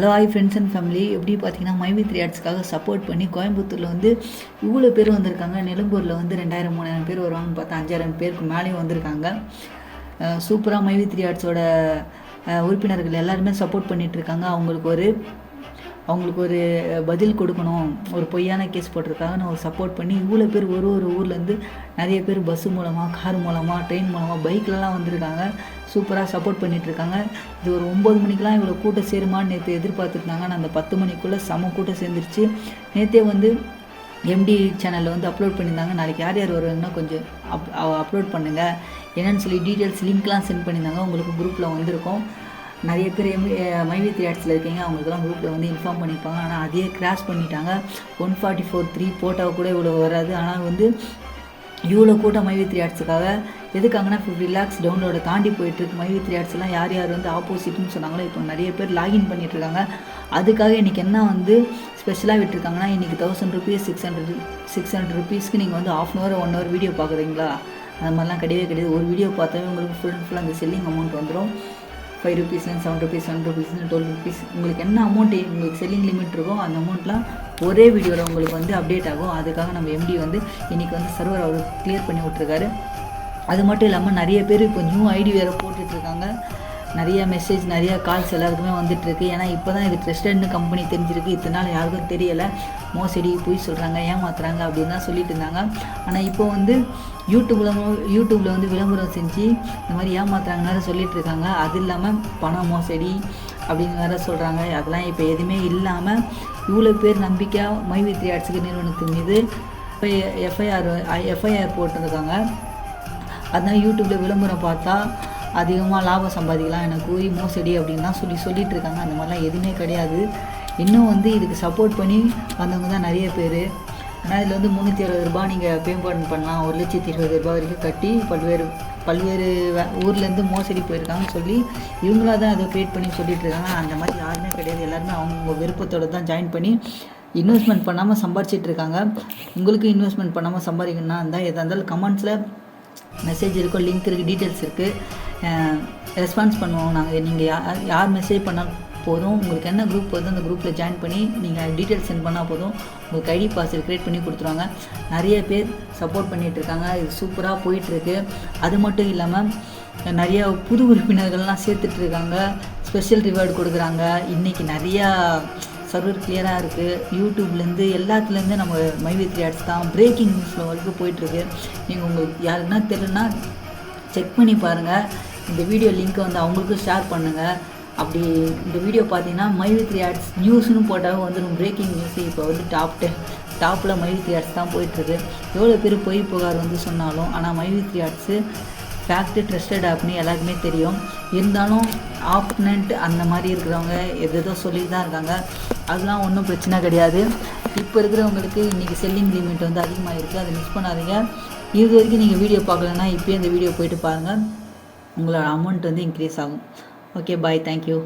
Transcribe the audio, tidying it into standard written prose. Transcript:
Hello hi friends and family. எப்படி பார்த்தீங்கன்னா மைவி3 ஆட்ஸ்க்காக support பண்ணி கோயம்புத்தூரில் வந்து இவ்வளோ பேர் வந்திருக்காங்க. நிலம்பூரில் வந்து 2000-3000 பேர் வருவாங்கன்னு பார்த்தா 5000 பேருக்கு மேலேயும் வந்திருக்காங்க. சூப்பராக மைவி3 ஆட்ஸோட உறுப்பினர்கள் எல்லாருமே சப்போர்ட் பண்ணிகிட்ருக்காங்க. அவங்களுக்கு ஒரு பதில் கொடுக்கணும், ஒரு பொய்யான கேஸ் போட்டிருக்காங்கன்னு ஒரு சப்போர்ட் பண்ணி இவ்வளோ பேர் ஒரு ஊர்லேருந்து நிறைய பேர் பஸ்ஸு மூலமாக, கார் மூலமாக, ட்ரெயின் மூலமாக, பைக்லலாம் வந்திருக்காங்க. சூப்பராக சப்போர்ட் பண்ணிகிட்ருக்காங்க. இது ஒரு 9 மணிக்கெலாம் இவ்வளோ கூட்டம் சேருமான்னு நேற்று எதிர்பார்த்துருந்தாங்க. ஆனால் அந்த 10 மணிக்குள்ளே செம கூட்டம் சேர்ந்துருச்சு. நேற்றே வந்து எம்டி சேனலில் வந்து அப்லோட் பண்ணியிருந்தாங்க. நாளைக்கு யார் யார் வருவாங்கன்னா கொஞ்சம் அப்லோட் பண்ணுங்கள் என்னென்னு சொல்லி டீட்டெயில்ஸ் லிங்க்லாம் சென்ட் பண்ணியிருந்தாங்க. உங்களுக்கு குரூப்பில் வந்திருக்கும். நிறைய பேர் மைவி3 ஆட்ஸில் இருக்கீங்க, அவங்களுக்குலாம் குரூப்பில் வந்து இன்ஃபார்ம் பண்ணியிருப்பாங்க. ஆனால் அதையே கிராஷ் பண்ணிட்டாங்க. 144.3 போட்டால் கூட இவ்வளோ வராது. ஆனால் வந்து இவ்வளோ கூட்டம் மைவி3 ஆட்ஸுக்காக எதுக்காங்கன்னா 50 lakhs டவுன்லோட தாண்டி போயிட்டுருக்கு. மைவி3 ஆட்ஸ்லாம் யார் வந்து ஆப்போசிட்னு சொன்னாங்களோ இப்போ நிறைய பேர் லாகின் பண்ணிகிட்ருக்காங்க. அதுக்காக இன்றைக்கி என்ன வந்து ஸ்பெஷலாக விட்டுருக்காங்கன்னா, இன்றைக்கி 1000 rupees 600 rupeesக்கு நீங்கள் வந்து 1/2 hour 1 hour வீடியோ பார்க்குறீங்களா, அது மாதிரிலாம் கிடையாது. ஒரு வீடியோ பார்த்தாவே உங்களுக்கு ஃபுல் அந்த செல்லிங் அமௌண்ட் வந்துடும். 5 rupees, 7 rupees, 10 rupees, 12 rupees, உங்களுக்கு என்ன அமௌண்ட் உங்களுக்கு செல்லிங் லிமிட் இருக்கோ அந்த அமௌண்ட்லாம் ஒரே வீடியோவில் உங்களுக்கு வந்து அப்டேட் ஆகும். அதுக்காக நம்ம எம்டி வந்து இன்றைக்கி வந்து சர்வர் அவர் கிளியர் பண்ணி விட்ருக்காரு. அது மட்டும் இல்லாமல் நிறைய பேர் இப்போ நியூ ஐடி வேறு போட்டுட்ருக்காங்க. நிறைய மெசேஜ், நிறைய கால்ஸ் எல்லாருக்குமே வந்துட்டுருக்கு. ஏன்னா இப்போ தான் இது ட்ரஸ்டட்னு கம்பெனி தெரிஞ்சிருக்கு. இத்தனை நாள் யாருக்கும் தெரியலை. மோசடி போய் சொல்கிறாங்க, ஏமாத்துறாங்க அப்படின்னு தான் சொல்லிட்டு இருந்தாங்க. ஆனால் இப்போ வந்து யூடியூப்பில் வந்து விளம்பரம் செஞ்சு இந்த மாதிரி ஏமாத்துறாங்கன்னு வேறு சொல்லிட்டு இருக்காங்க. அது இல்லாமல் பண மோசடி அப்படின்னு வேறு சொல்கிறாங்க. அதெல்லாம் இப்போ எதுவுமே இல்லாமல் இவ்வளோ பேர் நம்பிக்கையாக மைவி3 ஆட்ஸுக்கு நிறுவனத்தின் மீது எஃப்ஐஆர் போட்டிருக்காங்க. அதனால் யூடியூப்பில் விளம்பரம் பார்த்தா அதிகமாக லாபம் சம்பாதிக்கலாம் என கூறி மோசடி அப்படின்னு தான் சொல்லிட்டு இருக்காங்க. அந்த மாதிரிலாம் எதுவுமே கிடையாது. இன்னும் வந்து இதுக்கு சப்போர்ட் பண்ணி வந்தவங்க தான் நிறைய பேர். ஆனால் இதில் வந்து 360 ரூபா நீங்கள் பேமெண்ட் பண்ணலாம், 1,20,000 ரூபா வரைக்கும் கட்டி பல்வேறு ஊர்லேருந்து மோசடி போயிருக்காங்கன்னு சொல்லி இவங்களாக தான் அதை க்ரியேட் பண்ணி சொல்லிட்டு இருக்காங்க. அந்த மாதிரி யாருமே கிடையாது. எல்லாருமே அவங்க விருப்பத்தோடு தான் ஜாயின் பண்ணி இன்வெஸ்ட்மெண்ட் பண்ணாமல் சம்பாரிச்சிட்ருக்காங்க. உங்களுக்கு இன்வெஸ்ட்மெண்ட் பண்ணாமல் சம்பாதிக்கணும்னா இருந்தால் எதாக இருந்தாலும் கமெண்ட்ஸில் மெசேஜ் இருக்கும், லிங்க் இருக்குது, டீட்டெயில்ஸ் இருக்குது. ரெஸ்பான்ஸ் பண்ணுவோம் நாங்கள். நீங்கள் யார் மெசேஜ் பண்ணால் போதும், உங்களுக்கு என்ன குரூப் வருதோ அந்த குரூப்பில் ஜாயின் பண்ணி நீங்கள் டீட்டெயில்ஸ் சென்ட் பண்ணால் போதும், உங்களுக்கு ஐடி பாஸ்வேர்டு க்ரியேட் பண்ணி கொடுத்துருவாங்க. நிறைய பேர் சப்போர்ட் பண்ணிகிட்ருக்காங்க. இது சூப்பராக போயிட்டுருக்கு. அது மட்டும் இல்லாமல் நிறையா புது உறுப்பினர்கள்லாம் சேர்த்துட்ருக்காங்க. ஸ்பெஷல் ரிவார்டு கொடுக்குறாங்க. இன்றைக்கி நிறையா சர்வர் கிளியராக இருக்குது. யூடியூப்லேருந்து எல்லாத்துலேருந்து நம்ம மைவி3 ஆட்ஸ் தான் பிரேக்கிங் நியூஸில் வரைக்கும் போயிட்டுருக்கு. நீங்கள் உங்களுக்கு யாருன்னா தெரியலனா செக் பண்ணி பாருங்கள். இந்த வீடியோ லிங்க்கை வந்து அவங்களுக்கும் ஷேர் பண்ணுங்கள். அப்படி இந்த வீடியோ பார்த்தீங்கன்னா மைவி3 ஆட்ஸ் நியூஸ்னு போட்டாலும் வந்து பிரேக்கிங் நியூஸ் இப்போ வந்து டாப்பில் மைவி3 ஆட்ஸ் தான் போயிட்டுருக்கு. எவ்வளோ பேர் பொய் புகார் வந்து சொன்னாலும் ஆனால் மைவி3 ஆட்ஸு ஃபேக்ட்டு ட்ரஸ்டட் ஆப்னு எல்லாருக்குமே தெரியும். இருந்தாலும் ஆப்னண்ட் அந்த மாதிரி இருக்கிறவங்க எதோ சொல்லி தான் இருக்காங்க. அதெல்லாம் ஒன்றும் பிரச்சனை கிடையாது. இப்போ இருக்கிறவங்களுக்கு இன்றைக்கி செல்லிங் லிமிட் வந்து அதிகமாக இருக்குது. அதை மிஸ் பண்ணாதீங்க. இது வரைக்கும் நீங்கள் வீடியோ பார்க்கலன்னா இப்போயே இந்த வீடியோ போயிட்டு பாருங்கள். உங்களோட அமௌண்ட் வந்து இன்க்ரீஸ் ஆகும். ஓகே, பாய், தேங்க்யூ.